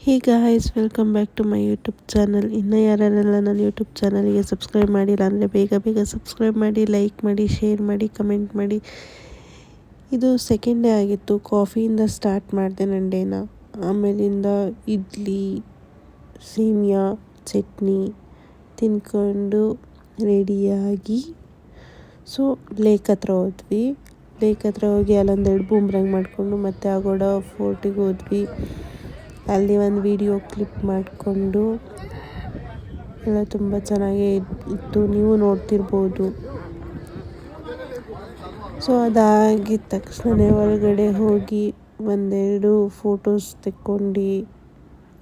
Hey guys, welcome back to my YouTube channel. ಇನ್ನೂ ಯಾರೆಲ್ಲ ನನ್ನ ಯೂಟ್ಯೂಬ್ ಚಾನಲ್ಗೆ ಸಬ್ಸ್ಕ್ರೈಬ್ ಮಾಡಿಲ್ಲ ಅಂದರೆ ಬೇಗ ಸಬ್ಸ್ಕ್ರೈಬ್ ಮಾಡಿ, ಲೈಕ್ ಮಾಡಿ, ಶೇರ್ ಮಾಡಿ, ಕಮೆಂಟ್ ಮಾಡಿ. ಇದು ಸೆಕೆಂಡ್ ಡೇ ಆಗಿತ್ತು. ಕಾಫಿಯಿಂದ ಸ್ಟಾರ್ಟ್ ಮಾಡಿದೆ ನನ್ನ ಡೇನ. ಆಮೇಲಿಂದ ಇಡ್ಲಿ, ಸೇಮಿಯಾ, ಚಟ್ನಿ ತಿನ್ಕೊಂಡು ರೆಡಿಯಾಗಿ ಲೇಕ್ ಹತ್ರ ಹೋದ್ವಿ. ಲೇಕ್ ಹತ್ರ ಹೋಗಿ ಅಲ್ಲೊಂದೆರಡು ಬೂಮ್ರಂಗ್ ಮಾಡಿಕೊಂಡು ಮತ್ತೆ ಆಗೋಡ ಫೋರ್ಟಿಗೆ ಹೋದ್ವಿ. ಅಲ್ಲಿ ಒಂದು ವಿಡಿಯೋ ಕ್ಲಿಪ್ ಮಾಡಿಕೊಂಡು ಎಲ್ಲ ತುಂಬ ಚೆನ್ನಾಗೇ ಇತ್ತು, ನೀವು ನೋಡ್ತಿರ್ಬೋದು. ಅದಾಗಿದ್ದ ತಕ್ಷಣ ಹೊರಗಡೆ ಹೋಗಿ ಒಂದೆರಡು ಫೋಟೋಸ್ ತೆಕ್ಕೊಂಡು,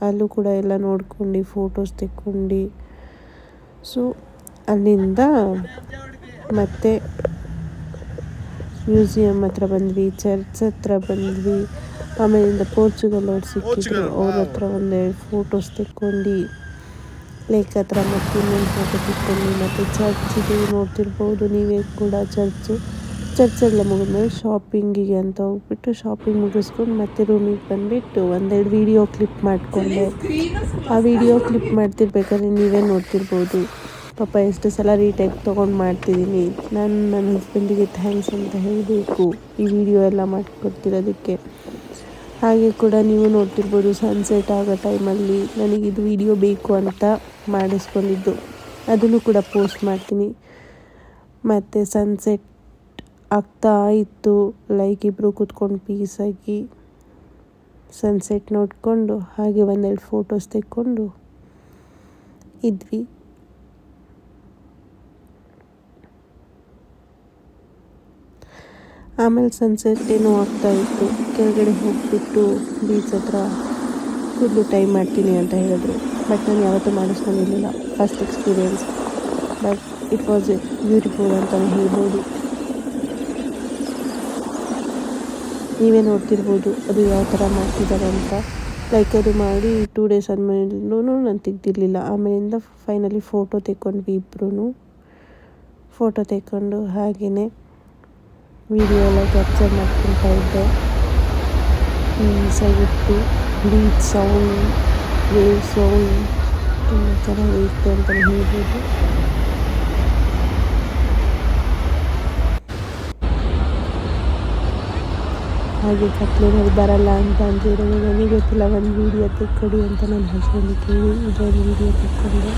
ಅಲ್ಲೂ ಕೂಡ ಎಲ್ಲ ನೋಡ್ಕೊಂಡು ಫೋಟೋಸ್ ತೆಕ್ಕೊಂಡು ಅಲ್ಲಿಂದ ಮತ್ತೆ ಮ್ಯೂಸಿಯಂ ಹತ್ರ ಬಂದ್ವಿ, ಚರ್ಚ್ ಹತ್ರ ಬಂದ್ವಿ. ಆಮೇಲಿಂದ ಪೋರ್ಚುಗಲ್ ಅವ್ರು ಸಿಕ್ಕಿದ್ರು, ಅವ್ರ ಹತ್ರ ಒಂದೆರಡು ಫೋಟೋಸ್ ತೆಕ್ಕೊಂಡು ಲೇಕ್ ಹತ್ರ ಮತ್ತೆ ಇನ್ನೊಂದು ಫೋಟೋ ತೆಕ್ಕೊಂಡು ಮತ್ತು ಚರ್ಚಿಗೆ ನೋಡ್ತಿರ್ಬೋದು ನೀವೇ ಕೂಡ. ಚರ್ಚೆಲ್ಲ ಮುಗಿದ್ಮೇಲೆ ಶಾಪಿಂಗಿಗೆ ಅಂತ ಹೋಗ್ಬಿಟ್ಟು ಶಾಪಿಂಗ್ ಮುಗಿಸ್ಕೊಂಡು ಮತ್ತೆ ರೂಮಿಗೆ ಬಂದುಬಿಟ್ಟು ಒಂದೆರಡು ವಿಡಿಯೋ ಕ್ಲಿಪ್ ಮಾಡಿಕೊಂಡೆ. ಆ ವಿಡಿಯೋ ಕ್ಲಿಪ್ ಮಾಡ್ತಿರ್ಬೇಕಾದ್ರೆ ನೀವೇ ನೋಡ್ತಿರ್ಬೋದು. ಪಾಪ ಎಷ್ಟು ಸಲ ರೀಟೇಕ್ ತೊಗೊಂಡು ಮಾಡ್ತಿದ್ದೀನಿ. ನಾನು ನನ್ನ ಹಸ್ಬೆಂಡಿಗೆ ಥ್ಯಾಂಕ್ಸ್ ಅಂತ ಹೇಳಬೇಕು ಈ ವಿಡಿಯೋ ಎಲ್ಲ ಮಾಡಿಕೊಡ್ತಿರೋದಕ್ಕೆ. ಹಾಗೆ ಕೂಡ ನೀವು ನೋಡ್ತಿರ್ಬೋದು, ಸನ್ಸೆಟ್ ಆಗೋ ಟೈಮಲ್ಲಿ ನನಗಿದು ವಿಡಿಯೋ ಬೇಕು ಅಂತ ಮಾಡಿಸ್ಕೊಂಡಿದ್ದು, ಅದನ್ನು ಕೂಡ ಪೋಸ್ಟ್ ಮಾಡ್ತೀನಿ. ಮತ್ತು ಸನ್ಸೆಟ್ ಆಗ್ತಾ ಇತ್ತು, ಇಬ್ಬರು ಕೂತ್ಕೊಂಡು ಪೀಸಾಗಿ ಸನ್ಸೆಟ್ ನೋಡಿಕೊಂಡು ಹಾಗೆ ಒಂದೆರಡು ಫೋಟೋಸ್ ತೆಕ್ಕೊಂಡು ಇದ್ವಿ. ಆಮೇಲೆ ಸನ್ಸೆಟ್ ಏನೋ ಆಗ್ತಾ ಇತ್ತು. ಕೆಳಗಡೆ ಹೋಗಿಬಿಟ್ಟು ಬೀಚ್ ಹತ್ರ ಕೂದಲು ಟೈಮ್ ಮಾಡ್ತೀನಿ ಅಂತ ಹೇಳಿದ್ರು. ಬಟ್ ನಾನು ಯಾವತ್ತೂ ಮಾಡಿಸ್ಕೊಂಡಿರಲಿಲ್ಲ, first experience. But it was beautiful ಅಂತಲೇ ಹೇಳ್ಬೋದು. ನೀವೇ ನೋಡ್ತಿರ್ಬೋದು ಅದು ಯಾವ ಥರ ಮಾಡ್ತಿದ್ದಾರೆ ಅಂತ. ಅದು ಮಾಡಿ 2 days ಆದಮೇಲೂ ನಾನು ತೆಗ್ದಿರಲಿಲ್ಲ. ಆಮೇಲಿಂದ ಫೈನಲಿ ಫೋಟೋ ತೆಕ್ಕೊಂಡ್ವಿ ಇಬ್ಬರೂ. ಫೋಟೋ ತೆಕ್ಕೊಂಡು ಹಾಗೆಯೇ ವಿಡಿಯೋ ಎಲ್ಲ ಕ್ಯಾಪ್ಚರ್ ಮಾಡ್ಕೊತಾ ಇದ್ದೆ. ಈಸಾಗಿತ್ತು, ಬೀಚ್ ಸೌಂಡ್, ವೇವ್ ಸೌಂಡ್ ತುಂಬ ಚೆನ್ನಾಗಿತ್ತು ಅಂತಲೇ ಹೇಳ್ಬೋದು. ಹಾಗೆ ಕತ್ಲೆನಲ್ಲಿ ಬರಲ್ಲ ಅಂತ ಅಂತಿದ್ರು. ನನಗೆ ಗೊತ್ತಿಲ್ಲ, ಒಂದು ವೀಡಿಯೋ ತೆಕ್ಕೊಡಿ ಅಂತ ನನ್ನ ಹಸ್ಬೆಂಡ್ ಕೇಳಿ ಇದೊಂದು ವೀಡಿಯೋ ತೆಕ್ಕೊಂಡೆ.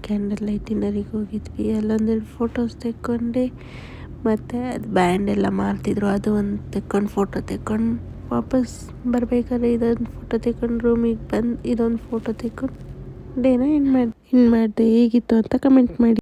ಕ್ಯಾಂಡಲ್ ಲೈಟ್ ಡಿನ್ನರಿಗೆ ಹೋಗಿದ್ವಿ. ಅಲ್ಲೊಂದೆರಡು ಫೋಟೋಸ್ ತೆಕ್ಕೊಂಡೆ. ಮತ್ತು ಅದು ಬ್ಯಾಂಡ್ ಎಲ್ಲ ಮಾಡ್ತಿದ್ರು, ಅದು ಒಂದು ತೆಕ್ಕೊಂಡು ಫೋಟೋ ತೆಕ್ಕೊಂಡು ವಾಪಸ್ ಬರಬೇಕಾದ್ರೆ ಇದೊಂದು ಫೋಟೋ ತೆಕ್ಕೊಂಡು ರೂಮಿಗೆ ಬಂದು ಇದೊಂದು ಫೋಟೋ ತೆಕ್ಕೊಂಡು ಡೇನ ಇನ್ನು ಮಾಡಿದೆ. ಹೇಗಿತ್ತು ಅಂತ ಕಮೆಂಟ್ ಮಾಡಿ.